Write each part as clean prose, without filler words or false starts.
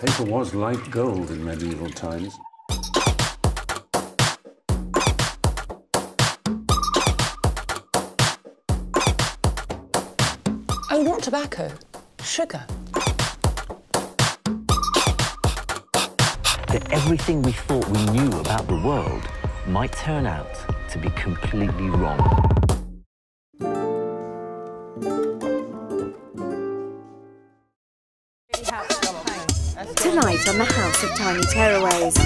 Paper was like gold in medieval times. Oh, not tobacco. Sugar. That everything we thought we knew about the world might turn out to be completely wrong. Tonight on the House of Tiny Tearaways.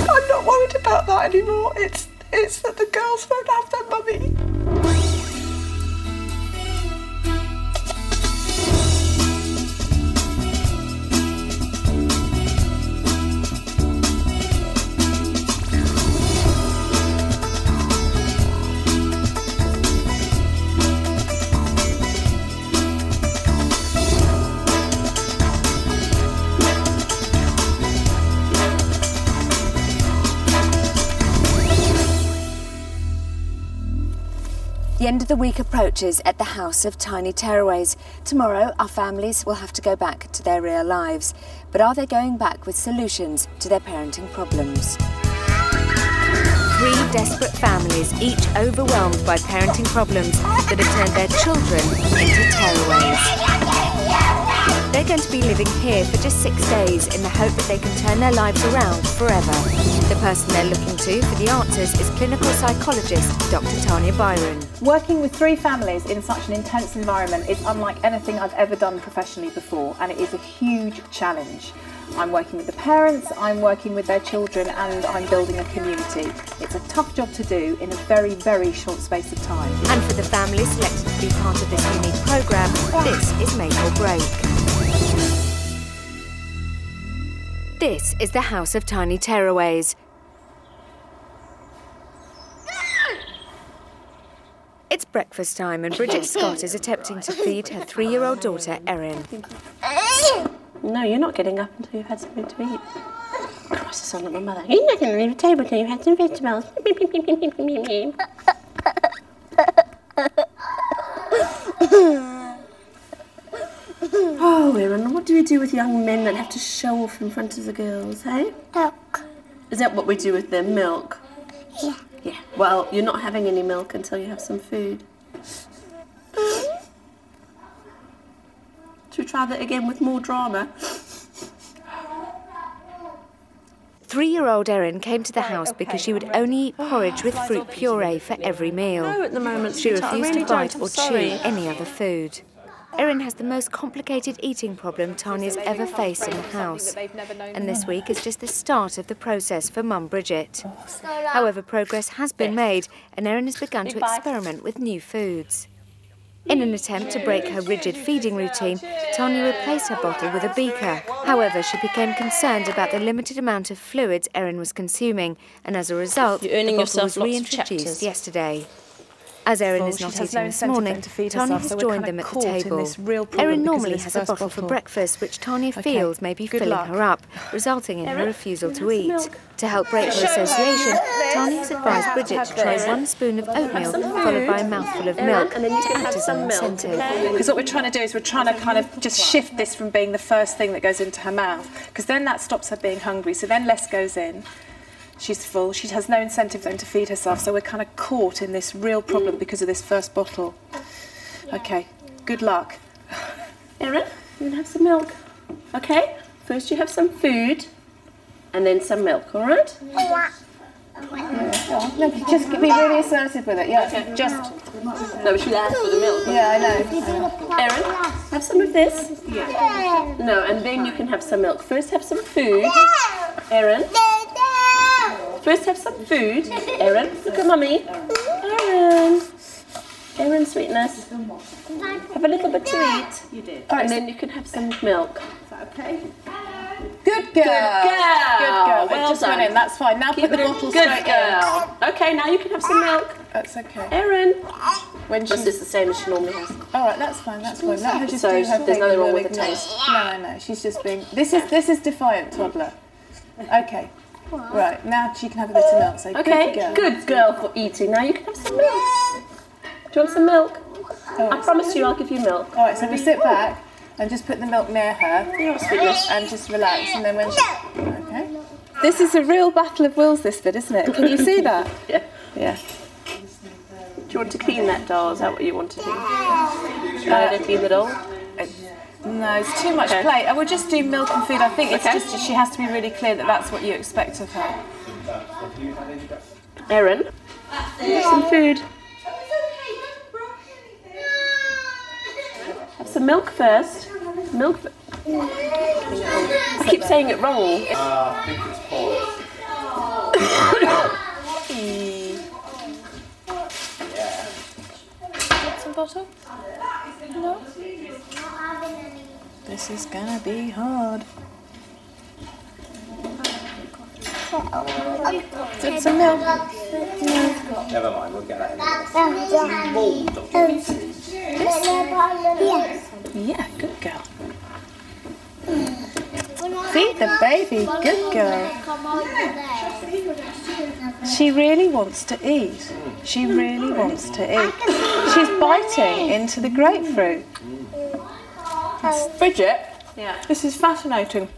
I'm not worried about that anymore. It's that the girls won't have their mummy. The end of the week approaches at the House of Tiny Tearaways. Tomorrow, our families will have to go back to their real lives. But are they going back with solutions to their parenting problems? 3 desperate families, each overwhelmed by parenting problems that have turned their children into tearaways. They're going to be living here for just 6 days in the hope that they can turn their lives around forever. The person they're looking to for the answers is clinical psychologist Dr. Tanya Byron. Working with 3 families in such an intense environment is unlike anything I've ever done professionally before, and it is a huge challenge. I'm working with the parents, I'm working with their children, and I'm building a community. It's a tough job to do in a very, very short space of time. And for the families selected to be part of this unique programme, this is make or break. This is the House of Tiny Tearaways. It's breakfast time and Bridget Scott is attempting to feed her 3-year-old daughter, Erin. No, you're not getting up until you've had something to eat. Cross the sun at my mother. You're not going to leave the table until you've had some vegetables. Oh, Erin, what do we do with young men that have to show off in front of the girls, hey? Milk. Is that what we do with them, milk? Yeah. Yeah, well, you're not having any milk until you have some food. Should we try that again with more drama? 3-year-old Erin came to the house because she would only eat porridge with fruit puree for every meal. No, at the moment, She sweetheart, I refused really to bite don't, or I'm sorry. chew any other food. Erin has the most complicated eating problem Tanya's ever faced in the house. And this week is just the start of the process for Mum Bridget. However, progress has been made and Erin has begun to experiment with new foods. In an attempt to break her rigid feeding routine, Tanya replaced her bottle with a beaker. However, she became concerned about the limited amount of fluids Erin was consuming, and as a result, the bottle was reintroduced yesterday. As Erin is not eating this morning, Tanya has joined them at the table. Erin normally has a bottle for breakfast, which Tanya feels may be filling her up, resulting in her refusal to eat. To help break her association, Tanya has advised Bridget to try 1 spoon of oatmeal, followed by a mouthful of milk, and then you can to act have as some an milk. incentive. Because what we're trying to do is we're trying to kind of just shift this from being the first thing that goes into her mouth, because then that stops her being hungry, so then less goes in. She's full, she has no incentive then to feed herself, so we're kind of caught in this real problem because of this first bottle. Okay, good luck. Erin, you can have some milk. Okay? First you have some food, and then some milk, all right? No, just be really assertive with it, yeah. Okay. Just... No, she asked for the milk. Yeah, I know. Erin, have some of this. Yeah. No, and then you can have some milk. First have some food. Erin. First have some food. Erin, look at Mummy. Erin. Erin, sweetness. Have a little bit to eat. You did. And then you can have some milk. Is that okay? Good girl. Good girl. Good girl. Well just done. went in, that's fine. Now Keep put the it bottle good straight girl. Okay, now you can have some milk. That's okay. Erin. When This is the same as she normally has. All right, that's fine. That's fine. Let her just So do her there's thing. nothing and wrong we'll with the ignore. taste. No. She's just being. This is defiant toddler. Okay. Right now she can have a bit of milk. So Okay, good girl. good girl for eating. Now you can have some milk. Do you want some milk? I promise you I'll give you milk. All right, so we sit back and just put the milk near her. And just relax, and then when she... Okay. This is a real battle of wills, this bit, isn't it? Can you see that? Yeah. Yeah. Do you want to clean that doll? Is that what you want to do? Let her clean the doll? No, it's too much play. I will just do milk and food. I think it's just she has to be really clear that that's what you expect of her. Erin, some food. Have some milk first. Milk. I keep saying it wrong. I think it's porous. Some bottle? No. This is gonna be hard. Get some milk. Never mind, we'll get that in. Yeah, good girl. Feed the baby, good girl. She really wants to eat. She really wants to eat. She's biting into the grapefruit. Bridget, this is fascinating.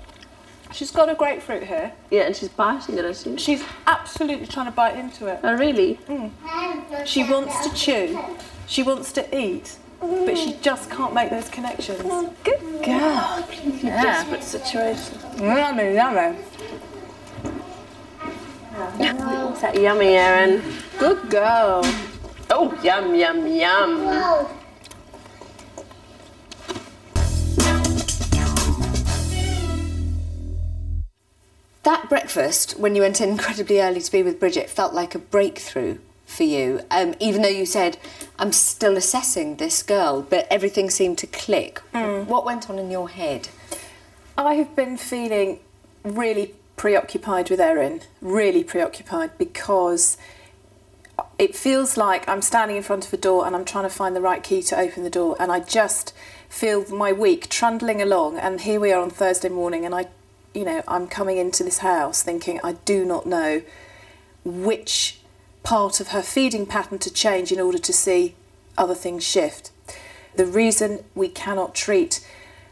She's got a grapefruit here. Yeah, and she's biting it, isn't she? She's absolutely trying to bite into it. Oh, really? She wants to chew. She wants to eat. But she just can't make those connections. Good girl. Desperate situation. Yummy, yummy. Is that yummy, Erin? Good girl. Oh, yum, yum, yum. That breakfast, when you went in incredibly early to be with Bridget, felt like a breakthrough for you, even though you said, I'm still assessing this girl, but everything seemed to click. What went on in your head? I have been feeling really preoccupied with Erin, really preoccupied, because it feels like I'm standing in front of a door and I'm trying to find the right key to open the door, and I just feel my week trundling along, and here we are on Thursday morning, and I'm coming into this house thinking I do not know which part of her feeding pattern to change in order to see other things shift. The reason we cannot treat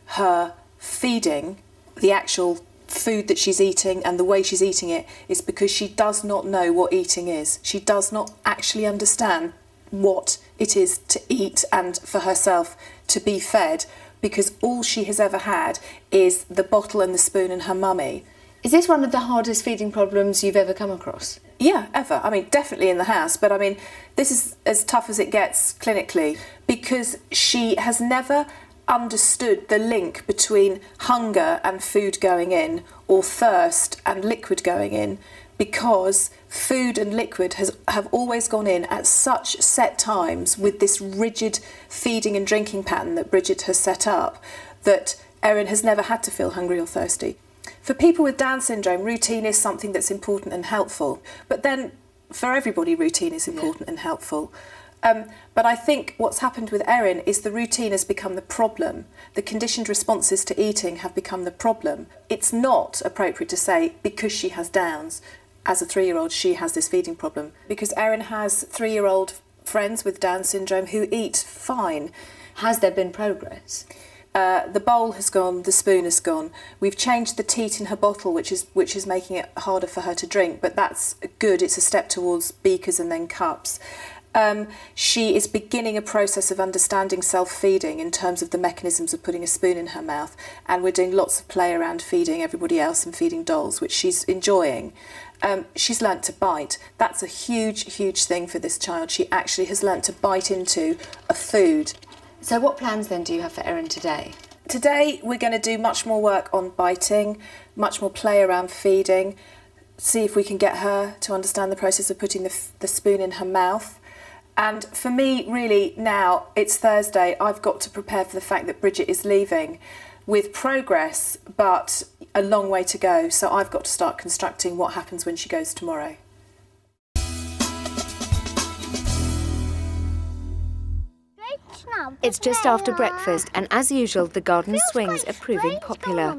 her feeding, the actual food that she's eating and the way she's eating it, is because she does not know what eating is. She does not actually understand what it is to eat and for herself to be fed, because all she has ever had is the bottle and the spoon and her mummy. Is this one of the hardest feeding problems you've ever come across? Yeah, ever. I mean, definitely in the house, but I mean, this is as tough as it gets clinically, because she has never understood the link between hunger and food going in, or thirst and liquid going in, because food and liquid have always gone in at such set times with this rigid feeding and drinking pattern that Bridget has set up, that Erin has never had to feel hungry or thirsty. For people with Down syndrome, routine is something that's important and helpful, but then for everybody routine is important and helpful. But I think what's happened with Erin is the routine has become the problem. The conditioned responses to eating have become the problem. It's not appropriate to say because she has Downs, as a 3-year-old she has this feeding problem, because Erin has 3-year-old friends with Down syndrome who eat fine. Has there been progress? The bowl has gone, the spoon has gone. We've changed the teat in her bottle, which is making it harder for her to drink, but that's good. It's a step towards beakers and then cups. She is beginning a process of understanding self-feeding in terms of the mechanisms of putting a spoon in her mouth, and we're doing lots of play around feeding everybody else and feeding dolls, which she's enjoying. She's learnt to bite. That's a huge, huge thing for this child. She actually has learnt to bite into a food. So what plans then do you have for Erin today? Today we're going to do much more work on biting, much more play around feeding, see if we can get her to understand the process of putting the spoon in her mouth. And for me, really, now, it's Thursday, I've got to prepare for the fact that Bridget is leaving with progress, but a long way to go. So I've got to start constructing what happens when she goes tomorrow. It's just after breakfast, and as usual, the garden swings are proving popular.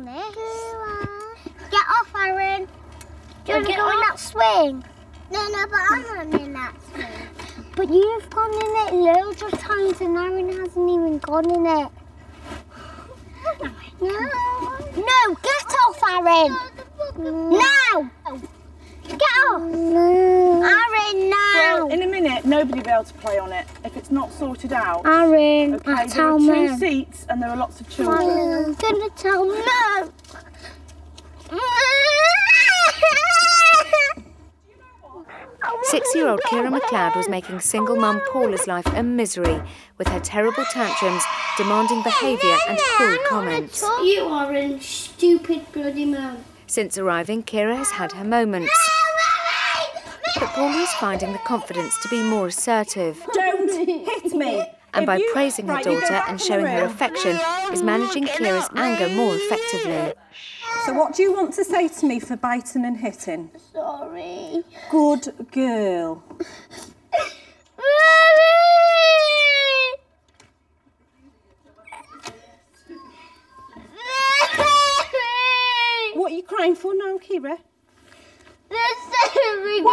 Get off, Erin. Do you want to go on that swing? No, but I'm not in that swing. But you've gone in it loads of times and Aaron hasn't even gone in it. No, get off, Aaron! Now! Get off! Aaron, now! Well, in a minute, nobody will be able to play on it if it's not sorted out. Aaron, Okay, there are 2 seats and there are lots of children. I'm gonna tell Mum. 6-year-old Kira McLeod was making single mum Paula's life a misery with her terrible tantrums, demanding behaviour and cruel comments. You are a stupid bloody mum. Since arriving, Kira has had her moments. But Paula is finding the confidence to be more assertive. Don't hit me! And by praising her daughter and showing her affection, is managing Kira's anger more effectively. So what do you want to say to me for biting and hitting? Sorry. Good girl. What are you crying for now, Kira? Because Aaron's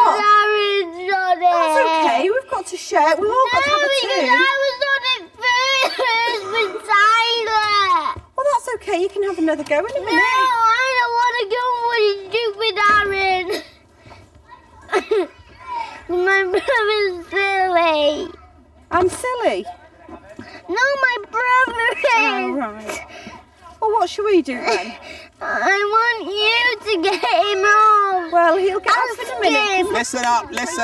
on it. That's okay, we've got to share. We've all got to have a turn. I was on it first with Tyler. Well, that's okay, you can have another go in a minute. No, I don't want to go with stupid Aaron. My brother's silly. I'm silly? No, my brother is. Oh, right. Well, what should we do then? I want you to get him off. Well, he'll get off in a minute. Listen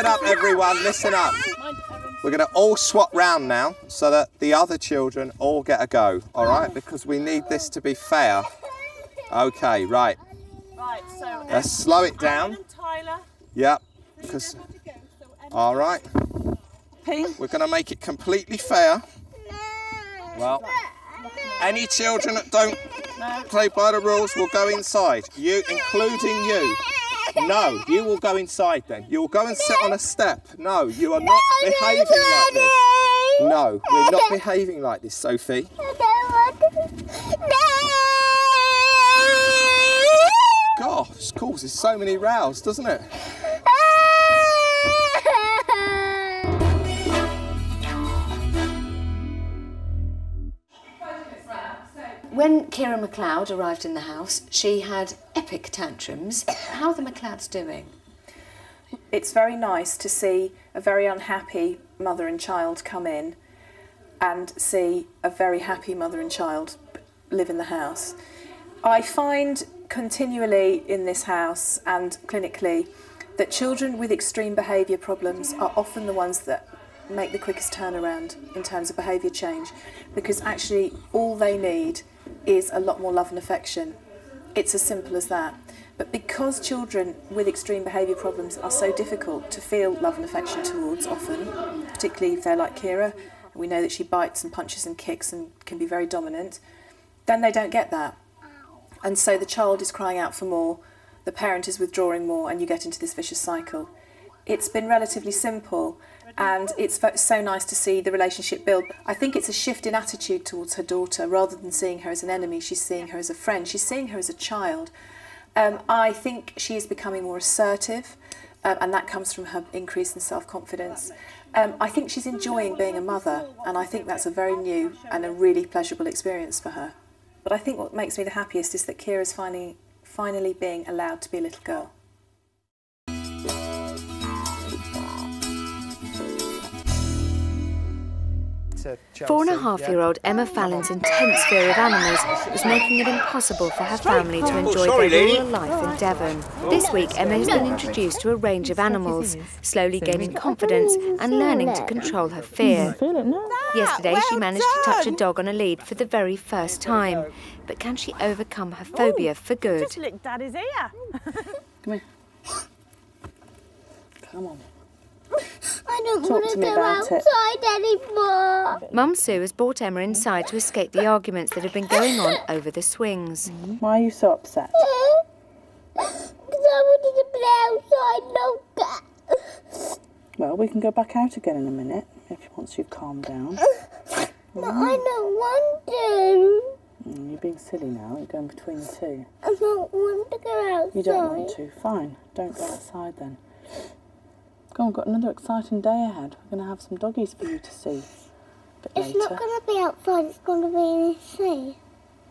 up, everyone, listen up. We're going to all swap round now so that the other children all get a go, all right? Because we need this to be fair. Okay, right. Right, so let's slow it down. And Tyler. Yep. Because, all right. Pink. We're going to make it completely fair. Well, any children that don't play by the rules will go inside. You, including you. No, you will go inside then. You will go and sit on a step. No, you are not behaving like this. No, we're not behaving like this, Sophie. Gosh, this causes so many rows, doesn't it? When Kira McLeod arrived in the house, she had epic tantrums. How are the McLeods doing? It's very nice to see a very unhappy mother and child come in and see a very happy mother and child live in the house. I find continually in this house and clinically that children with extreme behaviour problems are often the ones that make the quickest turnaround in terms of behaviour change, because actually all they need is a lot more love and affection. It's as simple as that. But because children with extreme behaviour problems are so difficult to feel love and affection towards often, particularly if they're like Kira, we know that she bites and punches and kicks and can be very dominant, then they don't get that. And so the child is crying out for more, the parent is withdrawing more, and you get into this vicious cycle. It's been relatively simple, and it's so nice to see the relationship build. I think it's a shift in attitude towards her daughter. Rather than seeing her as an enemy, she's seeing her as a friend. She's seeing her as a child. I think she is becoming more assertive, and that comes from her increase in self-confidence. I think she's enjoying being a mother, and I think that's a very new and a really pleasurable experience for her. But I think what makes me the happiest is that Kira's finally being allowed to be a little girl. 4.5-year-old Emma Fallon's intense fear of animals is making it impossible for her family to enjoy their rural life in Devon. This week, Emma has been introduced to a range of animals, slowly gaining confidence and learning to control her fear. Yesterday, she managed to touch a dog on a lead for the very first time. But can she overcome her phobia for good? Just lick Daddy's ear. Come here. Come on. I don't want to go outside anymore. Mum Sue has brought Emma inside to escape the arguments that have been going on over the swings. Why are you so upset? Because I wanted to play outside longer. Well, we can go back out again in a minute, once you've calmed down. No, I don't want to. You're being silly now, you're going between the two. I don't want to go outside. You don't want to? Fine, don't go outside then. Go on, we've got another exciting day ahead. We're going to have some doggies for you to see a bit later. It's not going to be outside, it's going to be in the sea.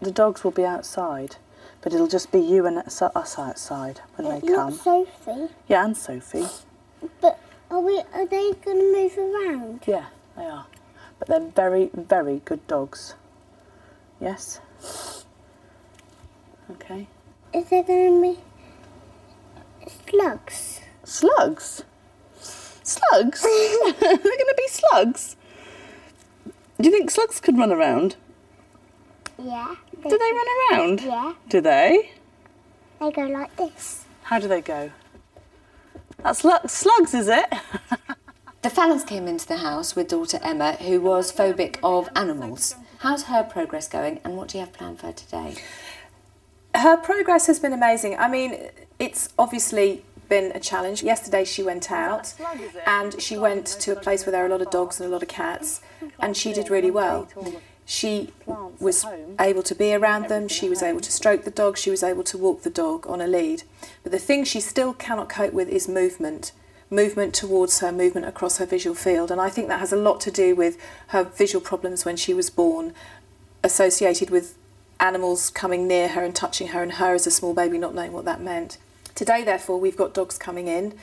The dogs will be outside, but it'll just be you and us outside when they come. Not Sophie. Yeah, and Sophie. But are they going to move around? Yeah, they are. But they're very, very good dogs. Yes? Okay. Is there going to be slugs? Slugs? Slugs? They're going to be slugs? Do you think slugs could run around? Yeah. Do they run around? Yeah. Do they? They go like this. How do they go? That's slugs, is it? The Fallons came into the house with daughter Emma, who was phobic of animals. How's her progress going, and what do you have planned for her today? Her progress has been amazing. I mean, it's obviously been a challenge. Yesterday she went out and she went to a place where there are a lot of dogs and a lot of cats, and she did really well. She was able to be around them, she was able to stroke the dog, she was able to walk the dog on a lead. But the thing she still cannot cope with is movement. Movement towards her, movement across her visual field. And I think that has a lot to do with her visual problems when she was born, associated with animals coming near her and touching her, and her as a small baby not knowing what that meant. Today, therefore, we've got dogs coming in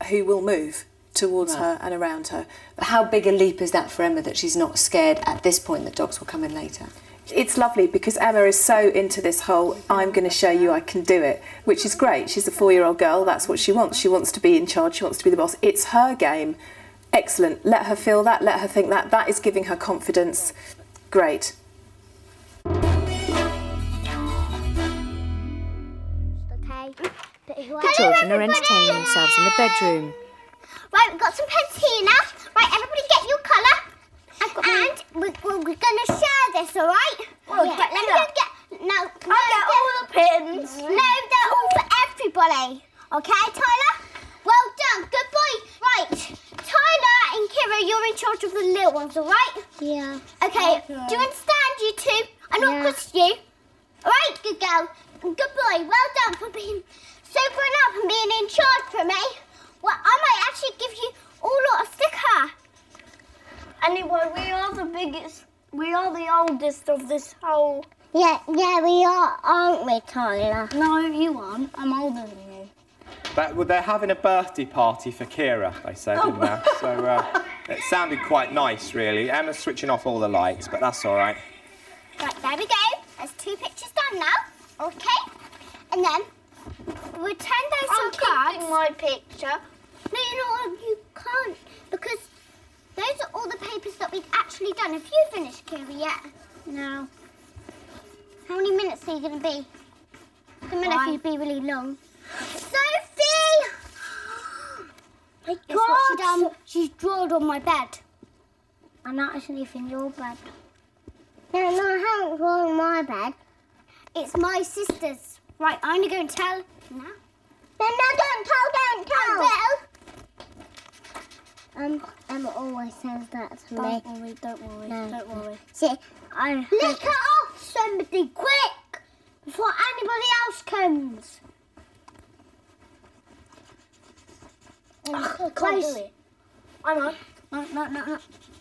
who will move towards her and around her. But how big a leap is that for Emma that she's not scared at this point that dogs will come in later? It's lovely because Emma is so into this whole I'm going to show you I can do it, which is great. She's a 4-year-old girl, that's what she wants. She wants to be in charge, she wants to be the boss. It's her game. Excellent. Let her feel that, let her think that. That is giving her confidence. Great. The children are entertaining themselves in the bedroom. Right, we've got some pens here now. Right, everybody get your colour. And we're going to share this, all right? Well, yeah. Let me go get... No, I'll get all the pins. No, they're all for everybody. Okay, Tyler? Well done. Good boy. Right, Tyler and Kira, you're in charge of the little ones, all right? Yeah. Okay, do you understand, you two? I'm not cussing you. All right, good girl. Good boy. Well done for being so grown up and being in charge for me. Well, I might actually give you all a sticker. Anyway, we are the biggest, we are the oldest of this whole... Yeah, we are, aren't we, Tyler? No, you aren't. I'm older than you. Well, they're having a birthday party for Kira, they said, didn't they? So it sounded quite nice, really. Emma's switching off all the lights, but that's all right. Right, there we go. There's 2 pictures done now. Okay. And then we'll turn those I'm cards. keeping my picture. No, you can't, because those are all the papers that we've actually done. Have you finished, Kira, yet? No. How many minutes are you going to be? The minute you'd be really long. Sophie! Guess what she done? She's drawed on my bed. I'm not actually in your bed. No, I haven't drawn on my bed. It's my sister's. Right, I'm going to go and tell now. No, don't tell. I will. Emma always says that to me. Don't worry. See, lick it off, somebody, quick, before anybody else comes. Oh, can't do it. I'm on.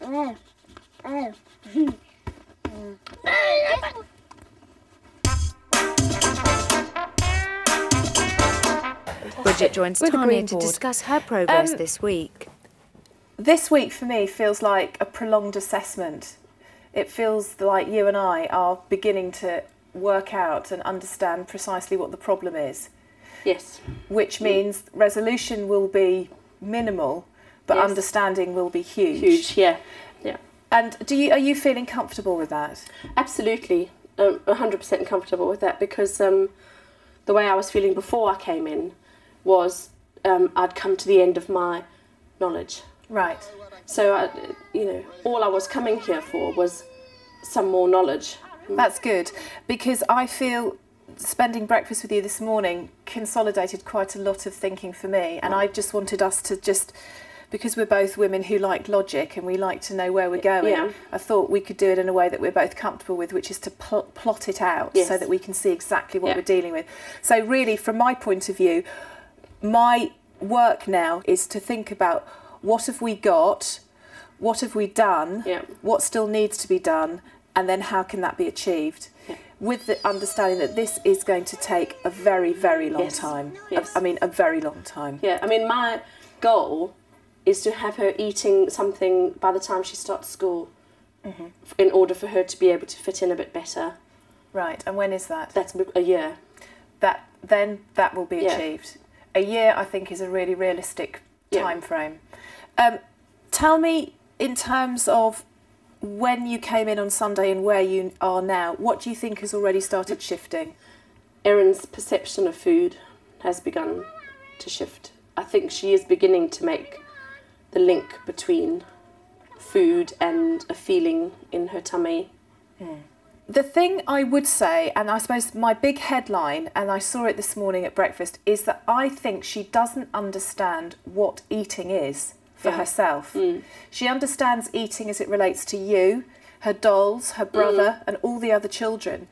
No. Bridget joins Tanya to discuss her progress this week. This week for me feels like a prolonged assessment. It feels like you and I are beginning to work out and understand precisely what the problem is. Yes. Which means resolution will be minimal, but understanding will be huge. Huge, yeah. And are you feeling comfortable with that? Absolutely, 100% comfortable with that, because the way I was feeling before I came in was I'd come to the end of my knowledge. Right. So, all I was coming here for was some more knowledge. That's good, because I feel spending breakfast with you this morning consolidated quite a lot of thinking for me, and I just wanted us to because we're both women who like logic and we like to know where we're going, I thought we could do it in a way that we're both comfortable with, which is to plot it out so that we can see exactly what we're dealing with. So really, from my point of view, my work now is to think about what have we got, what have we done, what still needs to be done, and then how can that be achieved? With the understanding that this is going to take a very, very long time. I mean, a very long time. Yeah, I mean, my goal is to have her eating something by the time she starts school, in order for her to be able to fit in a bit better. Right, and when is that? That's a year. Then that will be achieved. A year, I think, is a really realistic time frame. Tell me, in terms of when you came in on Sunday and where you are now, what do you think has already started shifting? Erin's perception of food has begun to shift. I think she is beginning to make the link between food and a feeling in her tummy. The thing I would say, and I suppose my big headline, and I saw it this morning at breakfast, is that I think she doesn't understand what eating is for herself. She understands eating as it relates to you, her dolls, her brother, and all the other children.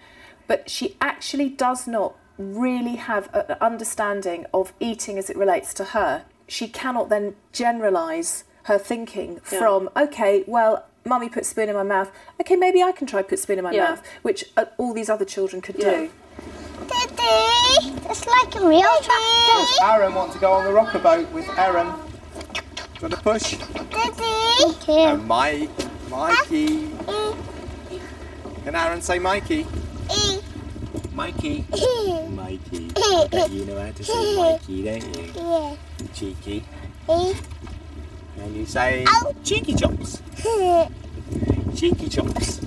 But she actually does not really have an understanding of eating as it relates to her. She cannot then generalise her thinking from, okay, well, Mummy put spoon in my mouth, okay, maybe I can try put spoon in my mouth, which all these other children could do. Daddy, it's like a real tractor. Does Aaron want to go on the rocker boat with Aaron? Do you want to push? Daddy. No, Mikey. Can Aaron say Mikey? Mikey. Mikey. I bet you know how to say Mikey, don't you? Yeah. Cheeky. And you say cheeky chops. Cheeky chops.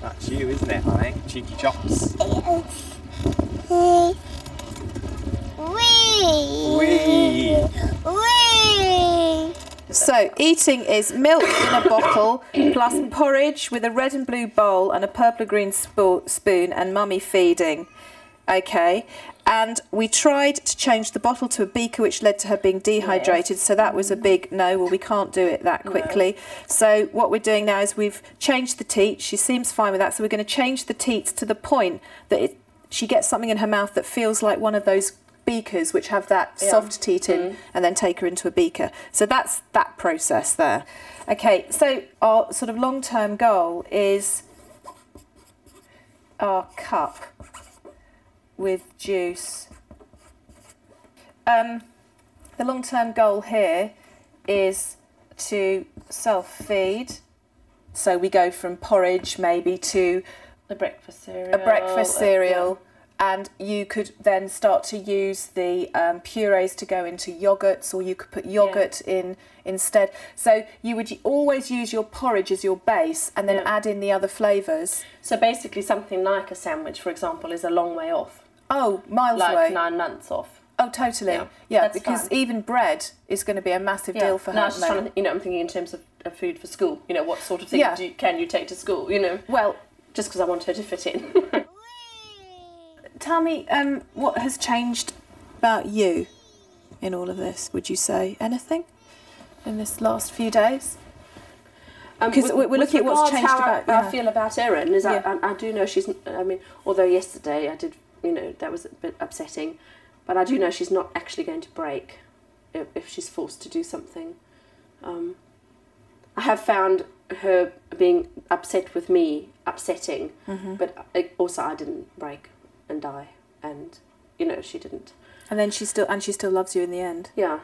That's you, isn't it, honey? Cheeky chops. Wee. So, eating is milk in a bottle, plus porridge with a red and blue bowl and a purple and green spoon, and Mummy feeding. Okay. And we tried to change the bottle to a beaker, which led to her being dehydrated. So that was a big no. Well, we can't do it that quickly. No. So what we're doing now is we've changed the teat. She seems fine with that. So we're going to change the teats to the point that she gets something in her mouth that feels like one of those beakers which have that soft teat in, and then take her into a beaker. So that's that process there. Okay, so our sort of long-term goal is our cup with juice. The long-term goal here is to self-feed. So we go from porridge maybe to a breakfast cereal. And you could then start to use the purees to go into yoghurts, or you could put yoghurt in instead. So you would always use your porridge as your base and then add in the other flavours. So basically something like a sandwich, for example, is a long way off. Oh, miles away. Like 9 months off. Oh, totally. Yeah, because even bread is going to be a massive deal for her. No, I was just trying to, I'm thinking in terms of food for school. What sort of thing can you take to school, Well, just because I want her to fit in. Tell me, what has changed about you in all of this, would you say? Anything in this last few days? Because we're looking at what's changed about... How I feel about Erin is I do know she's... I mean, although yesterday I did, that was a bit upsetting, but I do know she's not actually going to break if she's forced to do something. I have found her being upset with me upsetting, but also I didn't break and die, and she didn't, and then she still loves you in the end. Yeah.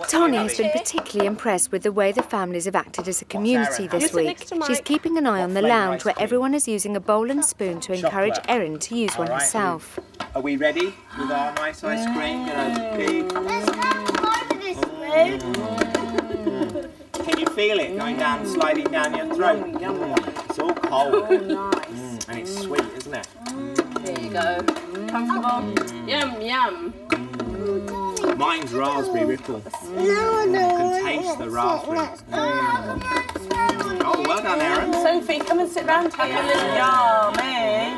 Tanya has been particularly impressed with the way the families have acted as a community this week. She's keeping an eye on the lounge where everyone is using a bowl and spoon to encourage Erin to use one herself. Are we ready with our nice ice cream? Let's have over this spoon. Can you feel it going down, sliding down your throat? It's all cold. Oh, nice. And it's sweet, isn't it? There you go. Comfortable. Yum, yum. Mine's raspberry ripple. You can taste the raspberry. Oh, well done, Erin. Sophie, come and sit round here. Yummy.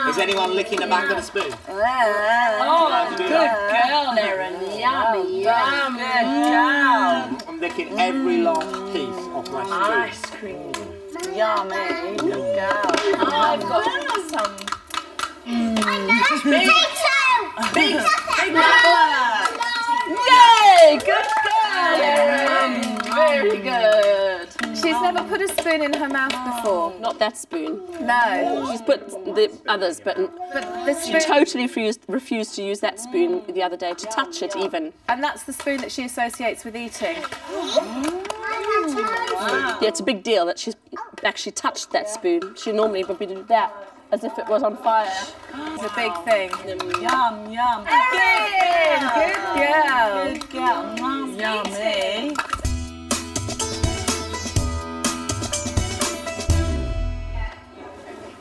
Is anyone licking the back of the spoon? Oh, good girl, Erin. Yummy, yum. Good girl. I'm licking every last piece Ice cream. Yummy. Good girl. I've got some. Big Yay! Good girl, Erin. Very good. She's never put a spoon in her mouth before. Not that spoon. No. She's put the others, but the she spoon... totally refused to use that spoon the other day, to touch it even. And that's the spoon that she associates with eating. Yeah, it's a big deal that she's actually touched that spoon. She normally would do that as if it was on fire. It's a big thing. Yum, yum. Erin, good girl. Good girl. Yummy.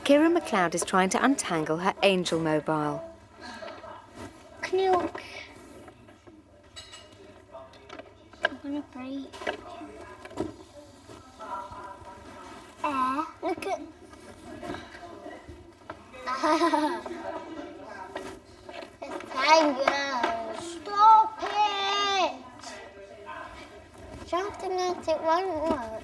Kira McLeod is trying to untangle her Angel mobile. Can you... I'm gonna breathe. Look at... It's tangled. Stop it! Shouting at it won't work.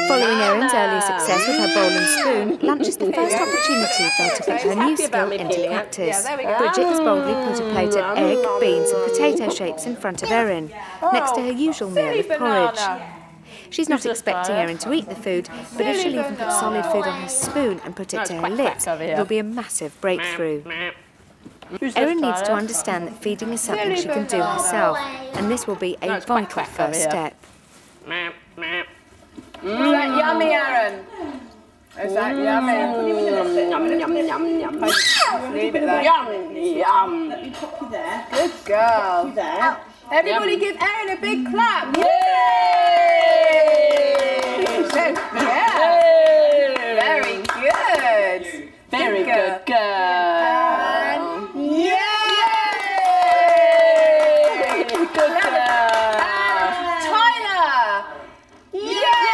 Following Erin's early success with her bowl and spoon, lunch is the first opportunity for her to put her new skill into practice. Bridget has boldly put a plate of egg, beans and potato shapes in front of Erin, next to her usual meal of porridge. She's not expecting Erin to eat the food, but if she'll even put solid food on her spoon and put it to her lips, it'll be a massive breakthrough. Erin needs to understand that feeding is something she can do herself, and this will be a vital first step. Is that yummy, Erin? Is that yummy? Yum, yum, yum, yum. Leave it there. Yum, yum. Good girl. Everybody give Erin a big clap. Yay! Good girl. Very good. Very good girl. Yay! Good girl. Tyler. Yay!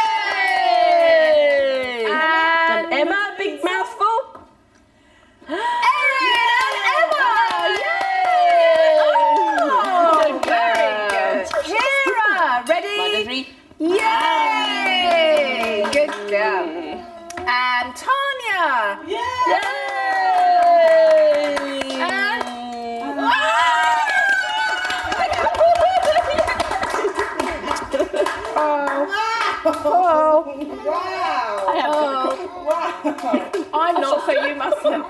And Emma, big mouthful. Erin and Emma. Yay! Oh, very good. Kira, ready? Yay! Good girl. And Tanya. Yay! And... Oh, wow. I'm not, so you must have.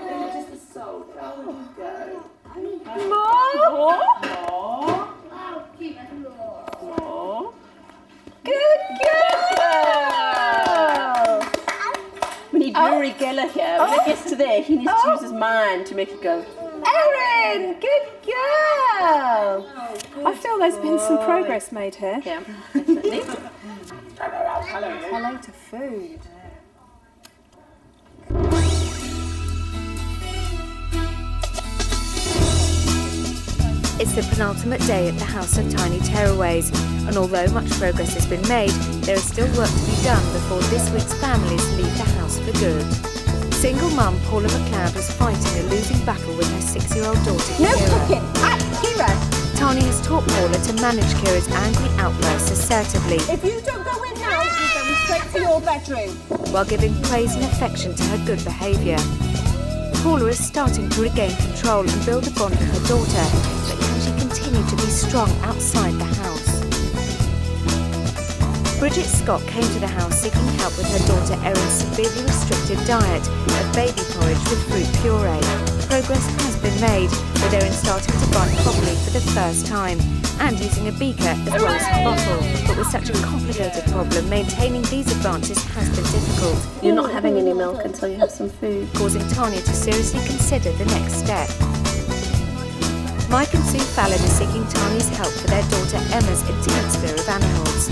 More? Good girl. We need Yuri Geller here. When it gets to there, he needs to use his mind to make it go. Erin, good girl. I feel there's been some progress made here. Yeah, definitely. Hello to food. It's the penultimate day at the House of Tiny Tearaways, and although much progress has been made, there is still work to be done before this week's families leave the house for good. Single mum Paula McLeod was fighting a losing battle with her 6-year-old daughter Kira. No cooking! Kira! Tanya has taught Paula to manage Kira's angry outbursts assertively, If you don't go in now, you're going straight to your bedroom. while giving praise and affection to her good behaviour. Paula is starting to regain control and build a bond with her daughter, but can she continue to be strong outside the house? Bridget Scott came to the house seeking help with her daughter Erin's severely restricted diet of baby porridge with fruit puree. Progress has been made, with Erin starting to bite properly for the first time and using a beaker as well as a bottle. But with such a complicated problem, maintaining these advances has been difficult. You're not having any milk until you have some food. Causing Tanya to seriously consider the next step. Mike and Sue Fallon are seeking Tanya's help for their daughter Emma's intense fear of animals.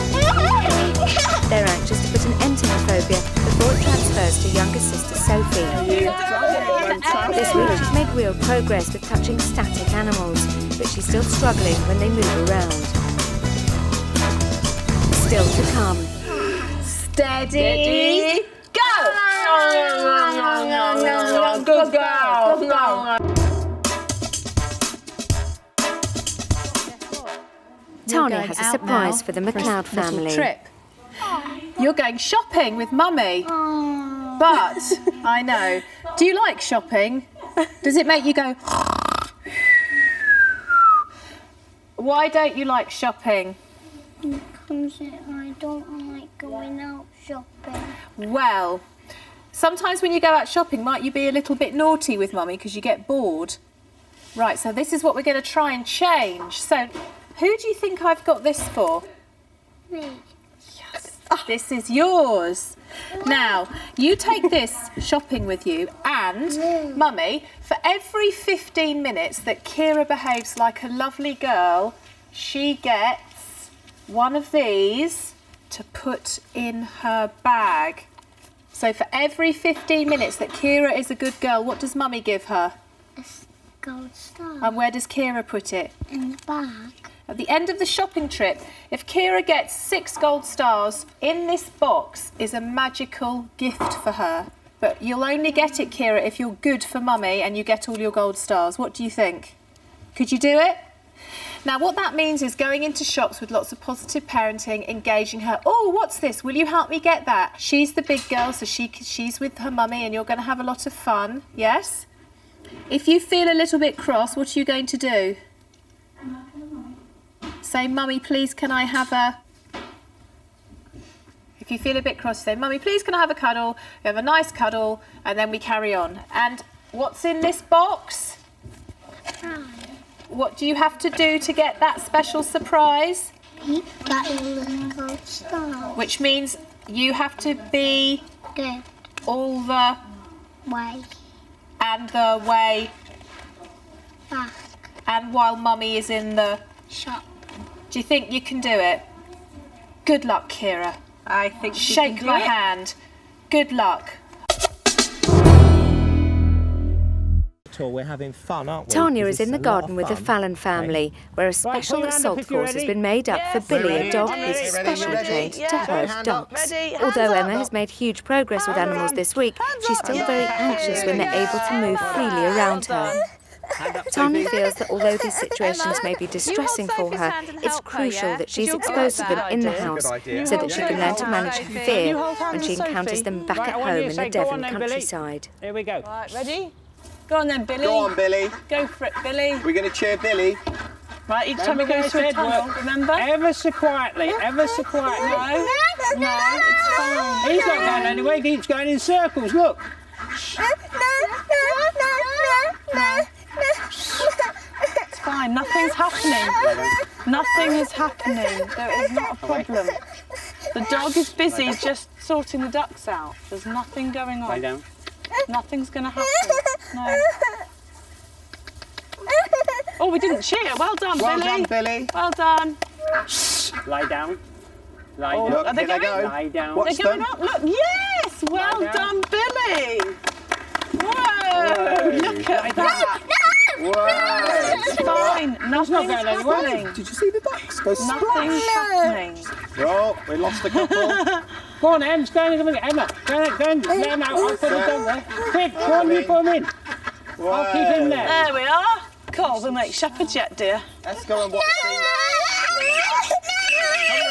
They're anxious to put an end to her phobia before it transfers to younger sister Sophie. This week she's made real progress with touching static animals, but she's still struggling when they move around. Still to come. Steady, go! Good girl. Tanya has a surprise for the McLeod family. Trip. You're going shopping with Mummy. But, I know. Do you like shopping? Does it make you go... Why don't you like shopping? Because I don't like going out shopping. Well, sometimes when you go out shopping, might you be a little bit naughty with Mummy because you get bored? Right, so this is what we're going to try and change. So, who do you think I've got this for? Me. Yes. This is yours. Now, you take this shopping with you and, Mummy, for every 15 minutes that Kira behaves like a lovely girl, she gets one of these to put in her bag. So for every 15 minutes that Kira is a good girl, what does Mummy give her? A gold star. And where does Kira put it? In the bag. At the end of the shopping trip, if Kira gets 6 gold stars, in this box is a magical gift for her. But you'll only get it, Kira, if you're good for Mummy and you get all your gold stars. What do you think? Could you do it? Now, what that means is going into shops with lots of positive parenting, engaging her. Oh, what's this? Will you help me get that? She's the big girl, so she's with her Mummy and you're going to have a lot of fun, yes? If you feel a little bit cross, what are you going to do? Say, Mummy, please, can I have a... If you feel a bit cross, say, Mummy, please, can I have a cuddle? We have a nice cuddle, and then we carry on. And what's in this box? What do you have to do to get that special surprise? Get the gold star. Which means you have to be... Good. All the... Way. And the way... Back. And while Mummy is in the... Shop. Do you think you can do it? Good luck, Kira. I think she Shake can do my it. hand. Good luck. We're having fun, aren't we? Tanya is in the garden with the Fallon family, where a special assault course has been made up for Billy, a dog who's specially trained to herd dogs. Although Emma has made huge progress with animals this week, she's still very anxious when they're able to move freely around her. Tanya feels that although these situations may be distressing for her, it's crucial that she's exposed to them in the house so that she can learn to manage her fear when she encounters them back at home in the Devon countryside. Here we go. Right, ready? Go on then, Billy. Go on, Billy. Go for it, Billy. We're going to cheer Billy. Right, each time he goes through a tunnel, remember? Ever so quietly, ever so quietly. No, it's fine. He's not going anywhere, he keeps going in circles, look. It's fine, nothing's happening. Nothing is happening. There is not a problem. The dog is busy just sorting the ducks out. There's nothing going on. Lie down. Nothing's going to happen. No. Oh, we didn't cheer. Well done, Well Billy. done, Billy. Well done. Lie down. Lie Oh, down. look, are they Here they going? go. Lie down. Watch They're going them. up. Look, yes. Well down. done, Billy. Whoa. Look at that. Whoa. It's fine. Nothing's going anywhere. happening. Did you see the ducks go Nothing's happening. Oh, we lost a couple. Go on, Em, go on, Emma. Go on, let him out. I'll put the dog there. Quick, go on, you put him in. I'll keep him there. There we are. Cool, we make shepherds yet, dear. Let's go and watch the... Come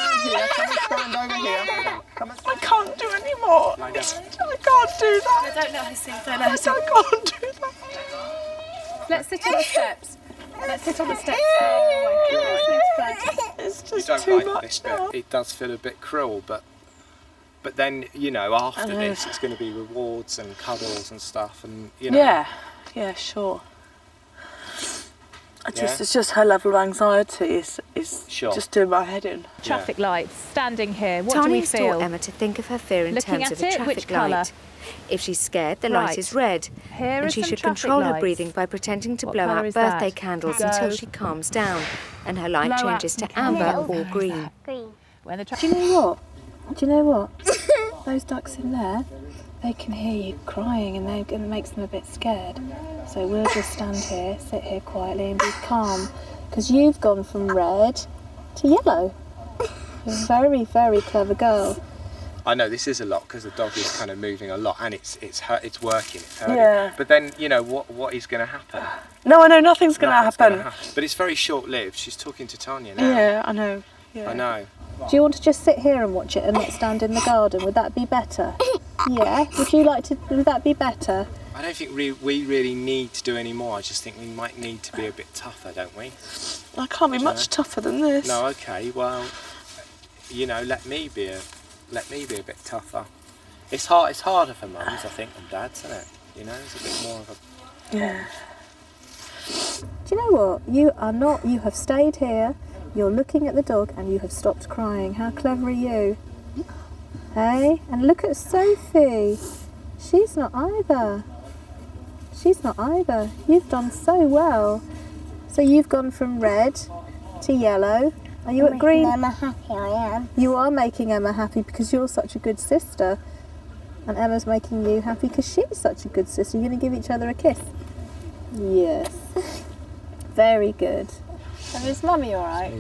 around here. Come and stand over here. Come and I can't do any more. I can't do that. I don't let her see. Don't let her see. I can't do that. Let's sit on the steps. Let's sit on the steps. It's You just don't too like much this now. bit. It does feel a bit cruel, but then, you know, after this it's going to be rewards and cuddles and stuff, and you know. Yeah, sure. It's just her level of anxiety is Sure. just doing my head in. Traffic lights, standing here, what do Tanya we has taught feel? Emma to think of her fear in Looking terms at of a it, traffic which light. colour? If she's scared, the Right. light is red. Here And are she some should traffic control her lights. breathing by pretending to What blow colour out is birthday that? candles Go. until she calms down and her light Blow out changes to some candles. amber or green. Green. When the Do you know what? Do you know what? Those ducks in there, they can hear you crying and it makes them a bit scared. So we'll just stand here, sit here quietly and be calm. Because you've gone from red to yellow. You're a very, very clever girl. I know this is a lot because the dog is kind of moving a lot and it's working. It's hurting. Yeah. But then, you know, what is going to happen? No, I know nothing's going to Nothing's happen. gonna happen. But it's very short-lived. She's talking to Tanya now. Yeah, I know. Yeah. I know. Do you want to just sit here and watch it and not stand in the garden? Would that be better? Yeah? Would that be better? I don't think we really need to do any more. I just think we might need to be a bit tougher, don't we? I can't be much tougher than this. No, okay. Well, you know, let me be a bit tougher. It's harder for mums, I think, than dads, isn't it? You know, it's a bit more of a... Yeah. Do you know what? You have stayed here, you're looking at the dog and you have stopped crying. How clever are you? Hey? And look at Sophie. She's not either. She's not either. You've done so well. So you've gone from red to yellow. Are you at green? Emma happy, I am. You are making Emma happy because you're such a good sister. And Emma's making you happy because she's such a good sister. You're going to give each other a kiss? Yes. Very good. And is Mummy all right?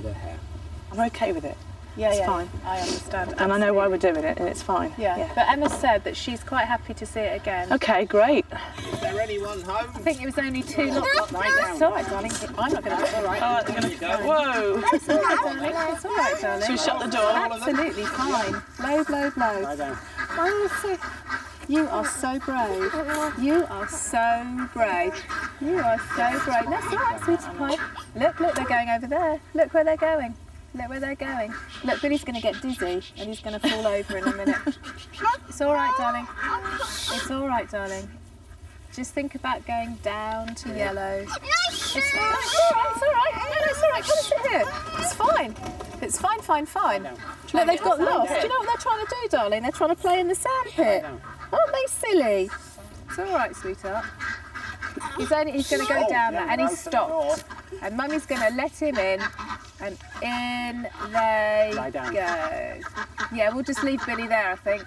I'm okay with it. Yeah, It's yeah, fine. I understand. And I know why we're doing it and it's fine. Yeah. But Emma said that she's quite happy to see it again. Okay, great. Is there anyone home? I think it was only 2 lots. It's all right, darling. I'm not going to... It's all right. Oh, they're gonna... Whoa! It's all right, darling. It's all right, darling. Should we shut the door? Absolutely fine. Blow, blow, blow. You are so brave. You are so brave. You are so brave. That's all right, sweetie pie. Look, they're going over there. Look where they're going. Look where they're going. Look, Billy's going to get dizzy and he's going to fall over in a minute. It's all right, darling. It's all right, darling. Just think about going down to yellow. It's all right. It's all right. No, it's all right. Come and sit here. It's fine. It's fine, fine, fine. Look, they've got lost. Do you know what they're trying to do, darling? They're trying to play in the sand pit. Aren't they silly? It's all right, sweetheart. He's going to go down there, and he's stopped. And Mummy's going to let him in, and in they go. Yeah, we'll just leave Billy there, I think.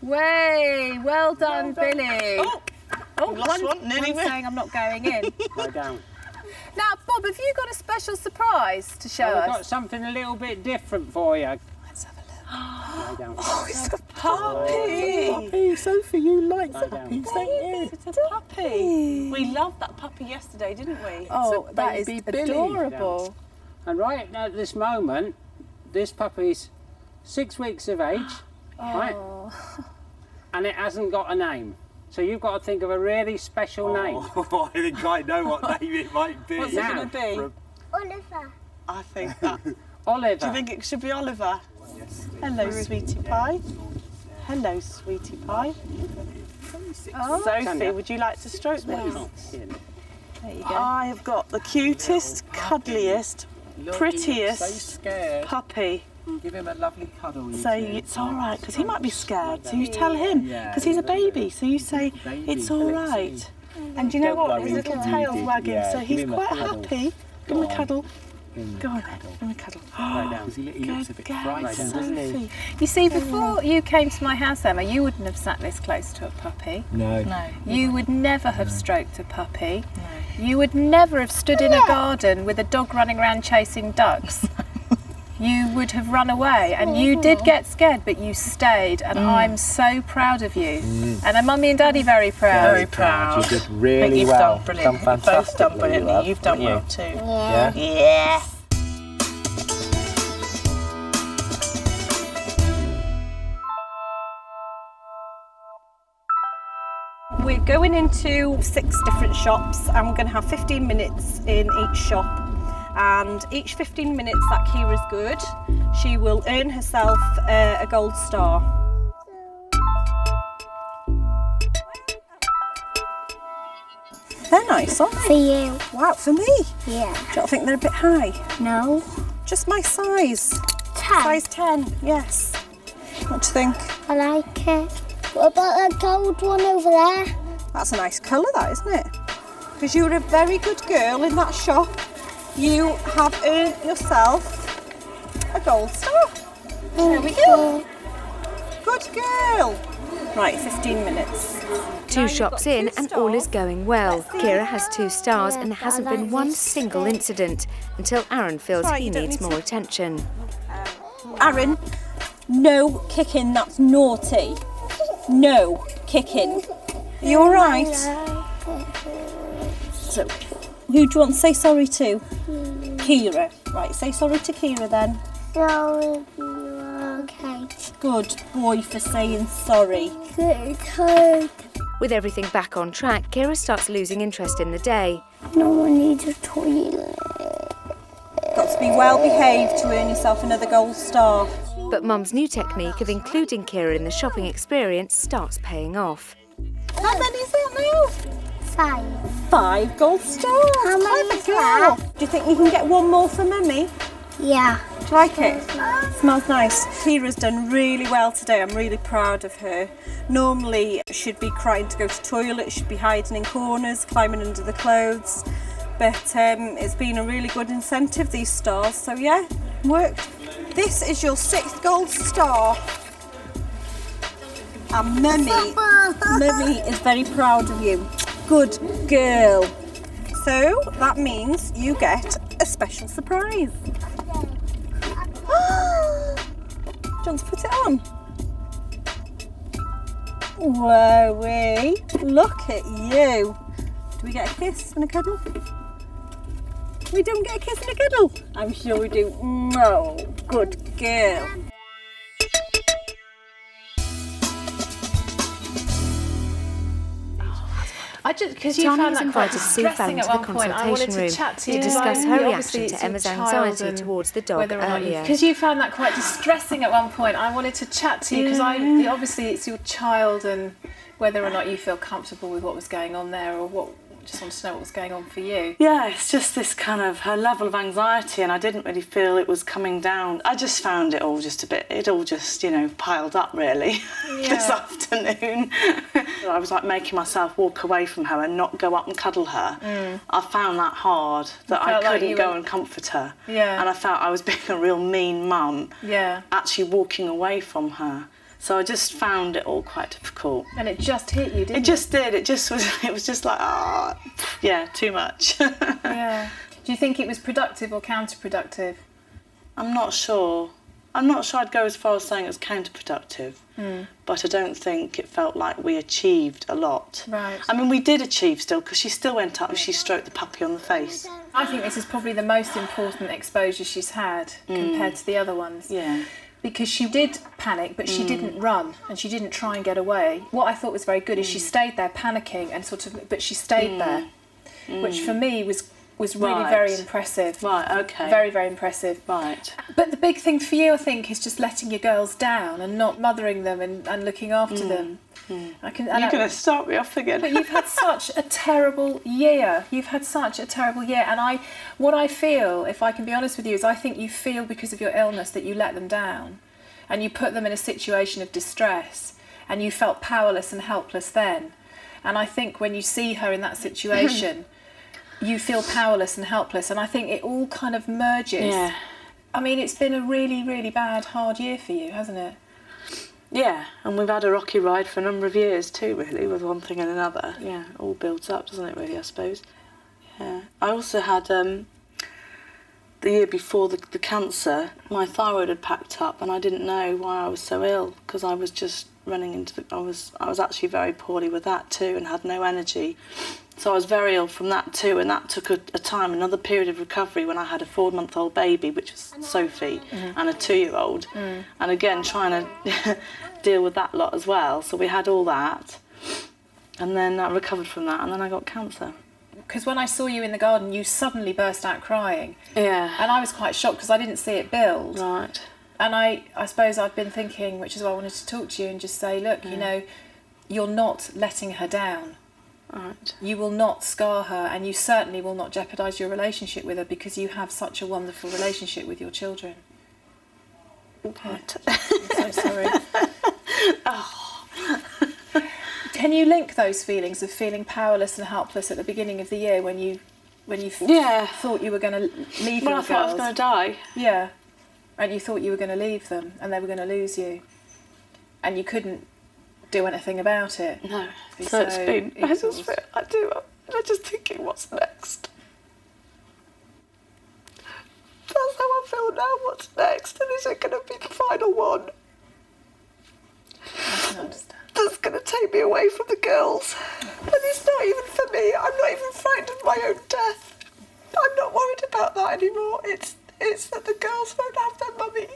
Way, well done, Billy. Oh, one saying I'm not going in. Lie down. Now, Bob, have you got a special surprise to show I've us? got something a little bit different for you. Let's have a look. Lie down. Oh, it's a puppy! Puppy, Sophie, you like puppies, don't you? It's a puppy. We loved that puppy yesterday, didn't we? Oh, that is baby Billy. adorable. And right at this moment, this puppy's 6 weeks of age, right? And it hasn't got a name. So you've got to think of a really special name. I think I know what name it might be. What's it going to be? Oliver. I think that. Oliver. Do you think it should be Oliver? Hello, sweetie pie. Hello, sweetie pie. Sophie, would you like to stroke this? There you go. I have got the cutest, cuddliest, prettiest puppy. Give him a lovely cuddle. So it's all right, because he might be scared. So you tell him, because he's a baby. So you say, it's all right. And do you know what? His little tail's wagging, so he's quite happy. Give him a cuddle. Go on, give him a cuddle. He looks a bit frightened, doesn't he? You see, before you came to my house, Emma, you wouldn't have sat this close to a puppy. No. You would never have stroked a puppy. You would never have stood in a garden with a dog running around chasing ducks. You would have run away, and you did get scared, but you stayed, and I'm so proud of you. And are Mummy and Daddy very proud? Very proud. You did really you've well. Done brilliant. You've both done brilliantly. You've done well too. Yeah. Yeah. We're going into 6 different shops and we're going to have 15 minutes in each shop, and each 15 minutes that Kira's good, she will earn herself a gold star. They're nice, aren't they? For you. Wow, for me? Yeah. Do you not think they're a bit high? No. Just my size. 10. Size 10, yes. What do you think? I like it. What about that gold one over there? That's a nice colour, that, isn't it? Because you were a very good girl in that shop. You have earned yourself a gold star. There we go. Good girl. Right, 15 minutes. 2 shops in and all is going well. Kira has 2 stars and there hasn't been one single incident until Aaron feels he needs more attention. Aaron, no kicking, that's naughty. No kicking. Are you all right? So, who do you want to say sorry to? Kira. Right, say sorry to Kira then. Sorry. Okay. Good boy for saying sorry. Good. With everything back on track, Kira starts losing interest in the day. No one needs a toilet. Got to be well behaved to earn yourself another gold star. But Mum's new technique of including Kira in the shopping experience starts paying off. How many is that now? 5. 5 gold stars. How many is Clever that? girl. Do you think you can get one more for Mummy? Yeah. Do you like it? Smells nice. Kira's done really well today. I'm really proud of her. Normally she'd be crying to go to the toilet, she'd be hiding in corners, climbing under the clothes. But it's been a really good incentive, these stars. So yeah, worked. This is your 6th gold star. And Mummy is very proud of you. Good girl. So that means you get a special surprise. Do you want to put it on? Whoa, look at you. Do we get a kiss and a cuddle? We don't get a kiss and a cuddle. I'm sure we do. No, good girl. Because you Tanya found has that quite invited Sue Fallon distressing to at the one point. I wanted consultation room to chat to to you discuss her reaction to Emma's anxiety towards the dog earlier. Because you found that quite distressing at one point. I wanted to chat to you because obviously it's your child and whether or not you feel comfortable with what was going on there or what. Just wanted to know what was going on for you. Yeah, it's just this kind of her level of anxiety, and I didn't really feel it was coming down. I just found it all just a bit, it all just, you know, piled up really this afternoon. I was like making myself walk away from her and not go up and cuddle her. I found that hard, that I couldn't go and comfort her. And I felt I was being a real mean mum, actually walking away from her. So I just found it all quite difficult. And it just hit you, didn't it? It just did. It was just like, yeah, too much. Yeah. Do you think it was productive or counterproductive? I'm not sure. I'm not sure I'd go as far as saying it was counterproductive. But I don't think it felt like we achieved a lot. Right. I mean, we did achieve still, because she still went up and she stroked the puppy on the face. I think this is probably the most important exposure she's had compared to the other ones. Yeah. Because she did panic, but she didn't run and she didn't try and get away. What I thought was very good is she stayed there panicking and but she stayed there, which for me was really very impressive. Right, okay. Very, very impressive. Right. But the big thing for you, I think, is just letting your girls down and not mothering them and looking after them. You're going to start me off again. But you've had such a terrible year. You've had such a terrible year. And what I feel, if I can be honest with you, is I think you feel because of your illness that you let them down and you put them in a situation of distress and you felt powerless and helpless then. And I think when you see her in that situation, you feel powerless and helpless. And I think it all kind of merges. Yeah. I mean, it's been a really, really bad, hard year for you, hasn't it? Yeah, and we've had a rocky ride for a number of years too, really, with one thing and another. Yeah, it all builds up, doesn't it, really, I suppose? Yeah. I also had, the year before the cancer, my thyroid had packed up and I didn't know why I was so ill, because I was just running into I was actually very poorly with that too and had no energy. So I was very ill from that too, and that took a time, another period of recovery when I had a 4-month-old baby, which was Sophie, and a 2-year-old. And again, trying to deal with that lot as well. So we had all that, and then I recovered from that, and then I got cancer. Because when I saw you in the garden, you suddenly burst out crying. Yeah. And I was quite shocked because I didn't see it build. Right. And I suppose I've been thinking, which is why I wanted to talk to you and just say, look, you know, you're not letting her down. Right. You will not scar her, and you certainly will not jeopardise your relationship with her because you have such a wonderful relationship with your children. Okay. I'm so sorry. Can you link those feelings of feeling powerless and helpless at the beginning of the year when you thought you were going to leave your girls? When I thought I was going to die. Yeah. And you thought you were going to leave them and they were going to lose you. And you couldn't do anything about it. No. So it's been... I just thinking, what's next? That's how I feel now, what's next? And is it going to be the final one? I can understand. That's going to take me away from the girls. And it's not even for me. I'm not even frightened of my own death. I'm not worried about that anymore. It's that the girls won't have their mummy.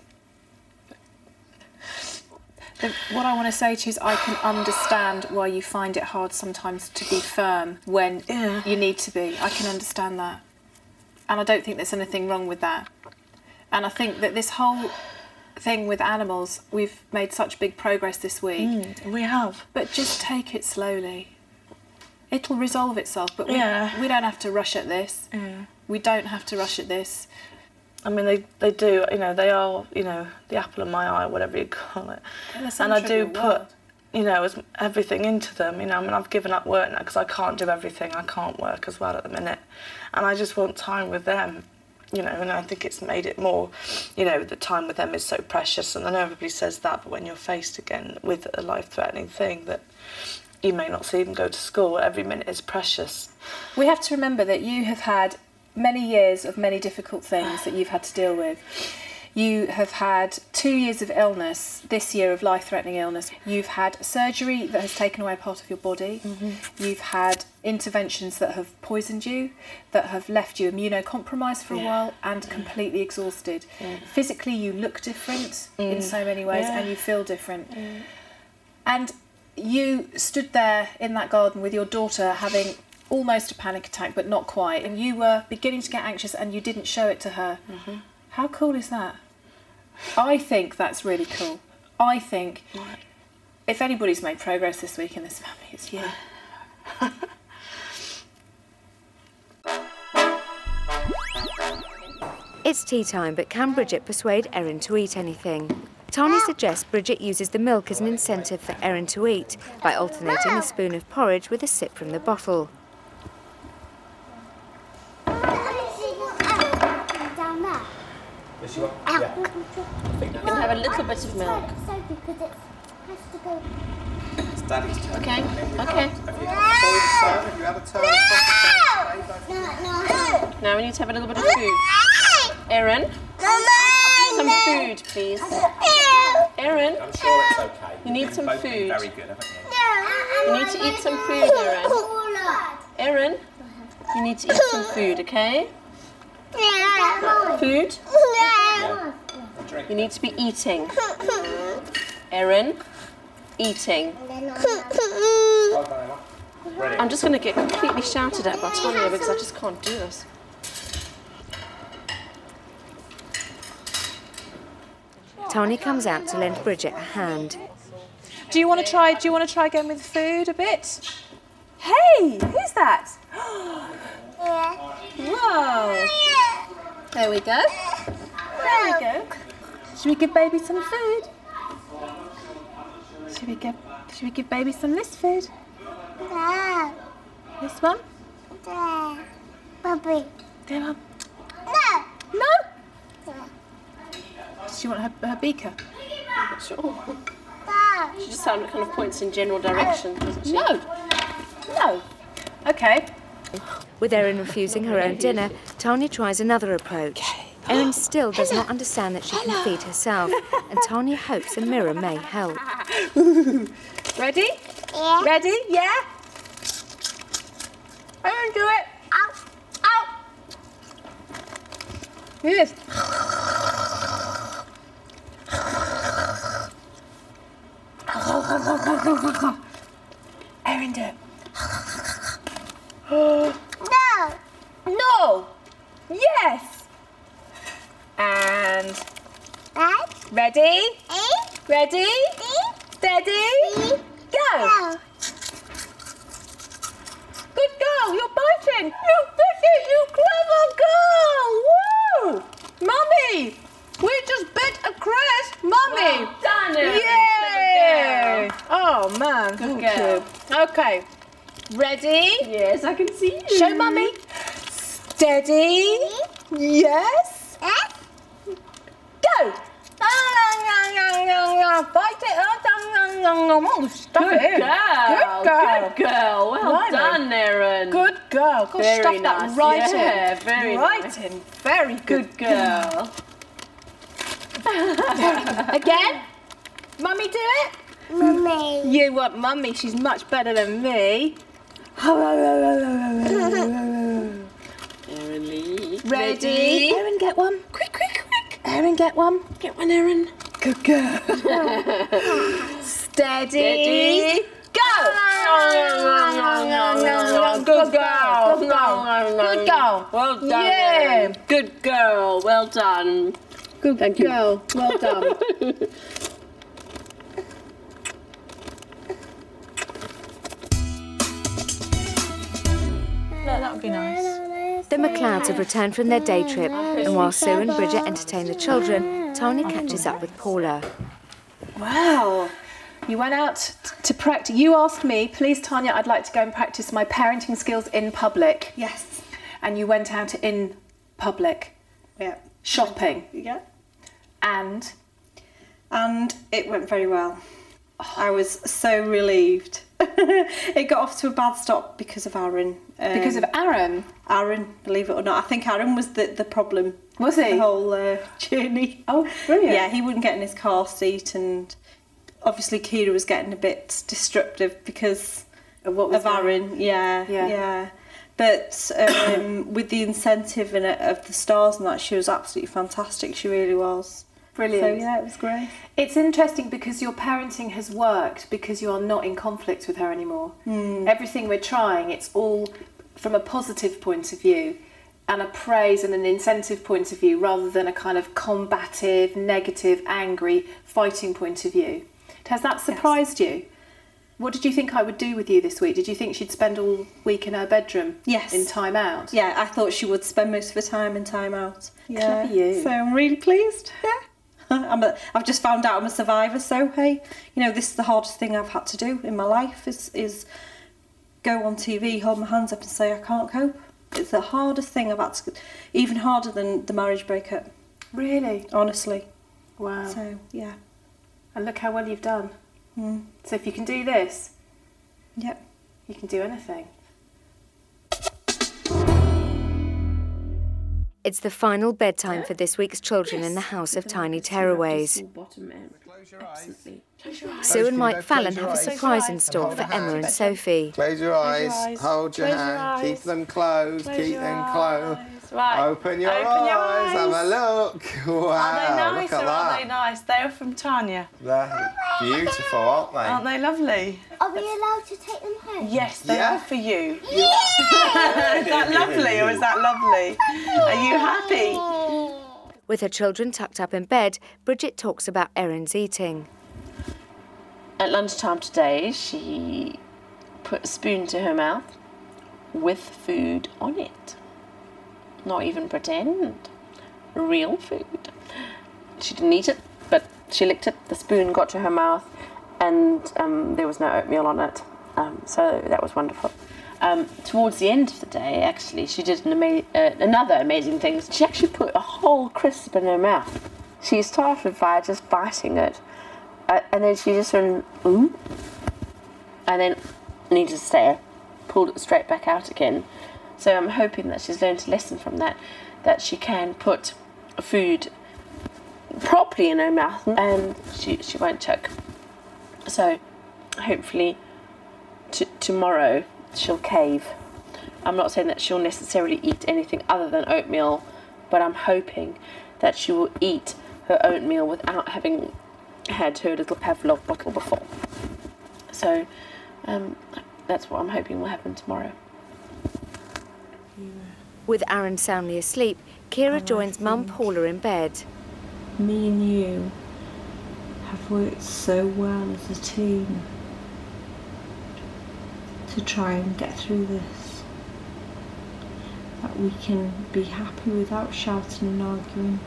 What I want to say to you is I can understand why you find it hard sometimes to be firm when you need to be. I can understand that. And I don't think there's anything wrong with that. And I think that this whole thing with animals, we've made such big progress this week. We have. But just take it slowly. It'll resolve itself, but we don't have to rush at this. We don't have to rush at this. I mean, they do, you know, they are, you know, the apple of my eye, whatever you call it. And I do put, you know, everything into them, you know. I mean, I've given up work now because I can't do everything. I can't work as well at the minute. And I just want time with them, you know, and I think it's made it more, you know, the time with them is so precious. And I know everybody says that, but when you're faced again with a life-threatening thing that you may not see them go to school, every minute is precious. We have to remember that you have had many years of many difficult things that you've had to deal with. You have had 2 years of illness, this year of life-threatening illness. You've had surgery that has taken away part of your body. You've had interventions that have poisoned you, that have left you immunocompromised for a while and completely exhausted. Physically, you look different in so many ways and you feel different. And you stood there in that garden with your daughter having almost a panic attack, but not quite, and you were beginning to get anxious and you didn't show it to her. How cool is that? I think that's really cool. I think if anybody's made progress this week in this family, it's you. It's tea time, but can Bridget persuade Erin to eat anything? Tanya suggests Bridget uses the milk as an incentive for Erin to eat by alternating a spoon of porridge with a sip from the bottle. Yes, you are. Yeah. You can have a little bit of milk. It's Daddy's turn. Okay. Okay. If you have a turn, Now we need to have a little bit of food. Erin, some food, please. Erin, I'm sure it's okay. you need some Both been food. very good, haven't you? You need to eat some food, Erin. Erin, you need to eat some food, okay? Food? Yeah. You need to be eating. Erin, eating. I'm just going to get completely shouted at by Tanya because I just can't do this. Tanya comes out to lend Bridget a hand. Do you want to try again with food a bit? Hey, who's that? Whoa. There we go. There we go. Should we give baby some food? Should we give baby some this food? This one? Bobby. There, Mum. No. No? Does she want her beaker? Sure. She just kind of points in general direction, doesn't she? No. No. Okay. With Erin refusing her own dinner, Tanya tries another approach. Erin still does not understand that she can feed herself, and Tanya hopes a mirror may help. Ready? Yeah. Ready? Yeah? Erin, do it. Ow. Ow. Do this. Erin, do it. No. No. Yes. And ready? Ready? Steady? Go. Good girl, you're biting. You bit it, you clever girl. Woo! Mummy, we just bit a Chris. Mummy. Well done, Erin. Yay! Oh man, Good thank girl. you. Okay, ready? Yes, I can see you. Show Mummy. Steady. Yes. Go. Bite it. Oh, stuff Good it in. girl. Good girl. Good girl. Well Blimey. done, Erin. Good girl. Gosh, Very stuff nice. that right Yeah, in. very right nice. in. Very good, Good girl. Again. Mummy, do it. Mummy. You want Mummy. She's much better than me. Erin Lee. Ready? Erin, get one. Quick, quick, quick. Erin, get one. Get one, Erin. Good girl. Steady. Go. Good girl. Good girl. Good girl. Well done, Yeah. Erin. Good girl. Well done. Good Thank you. girl. Well done. No, that would be nice. The McLeods have returned from their day trip, and while Sue and Bridget entertain the children, Tanya catches up with Paula. Wow. You went out to practice. You asked me, please, Tanya, I'd like to go and practice my parenting skills in public. Yes. And you went out in public. Yeah. Shopping. Yeah. And it went very well. I was so relieved. It got off to a bad start because of Aaron. Because of Aaron? Aaron, believe it or not. I think Aaron was the problem. Was he? The whole journey. Oh, brilliant. Yeah, he wouldn't get in his car seat, and obviously Kira was getting a bit disruptive because of Aaron. Yeah. But with the incentive of the stars and that, she was absolutely fantastic. She really was. Brilliant. So yeah, it was great. It's interesting because your parenting has worked because you are not in conflict with her anymore. Everything we're trying, it's all from a positive point of view and a praise and an incentive point of view rather than a kind of combative, negative, angry, fighting point of view. Has that surprised you? What did you think I would do with you this week? Did you think she'd spend all week in her bedroom? Yes. In time out? Yeah, I thought she would spend most of her time in time out. Yeah. Clever you. So I'm really pleased. Yeah. I've just found out I'm a survivor, so hey, you know, this is the hardest thing I've had to do in my life is go on TV, hold my hands up and say I can't cope. It's the hardest thing I've had to, even harder than the marriage breakup. Really? Honestly. Wow. So, yeah. And look how well you've done. So if you can do this, yep, you can do anything. It's the final bedtime for this week's children in the House of Tiny Tearaways. Sue and Mike Fallon have a surprise in store for Emma and Sophie. Close your eyes, hold your hand, keep them closed, keep them closed. Right. Open your eyes, have a look. Wow, Are they nice look at or that. are they nice? They are from Tanya. They're beautiful, aren't they? Aren't they lovely? Are we allowed to take them home? Yes, they Yeah. are for you. Yeah! Is that lovely or is that lovely? Are you happy? With her children tucked up in bed, Bridget talks about Erin's eating. At lunchtime today, she put a spoon to her mouth with food on it. Not even pretend. Real food. She didn't eat it, but she licked it. The spoon got to her mouth, and there was no oatmeal on it. So that was wonderful. Towards the end of the day, actually, she did another amazing thing. She actually put a whole crisp in her mouth. She started by just biting it, and then she just went, ooh, and then, needless to say, pulled it straight back out again. So I'm hoping that she's learned a lesson from that, that she can put food properly in her mouth and she won't choke. So hopefully tomorrow she'll cave. I'm not saying that she'll necessarily eat anything other than oatmeal, but I'm hoping that she will eat her oatmeal without having had her little Pavlov bottle before. So that's what I'm hoping will happen tomorrow. With Aaron soundly asleep, Kira joins Mum Paula in bed. Me and you have worked so well as a team. to try and get through this. That we can be happy without shouting and arguing.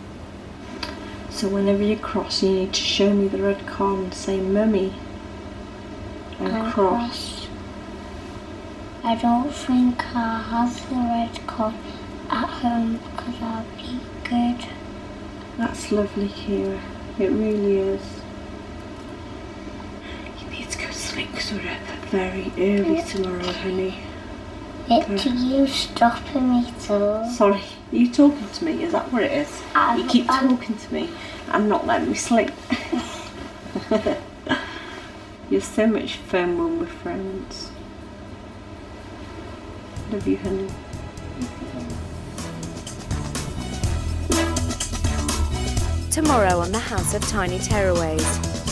So whenever you cross, you need to show me the red card and say "Mummy" and cross. I don't think I have the red card at home because I'll be good. That's lovely, Kira. It really is. You need to go to sleep because we're up very early tomorrow, honey. It's you stopping me too. Sorry, are you talking to me? Is that what it is? You keep talking to me and not letting me sleep. You're so much fun when we're friends. Love you, honey. Tomorrow on the House of Tiny Tearaways.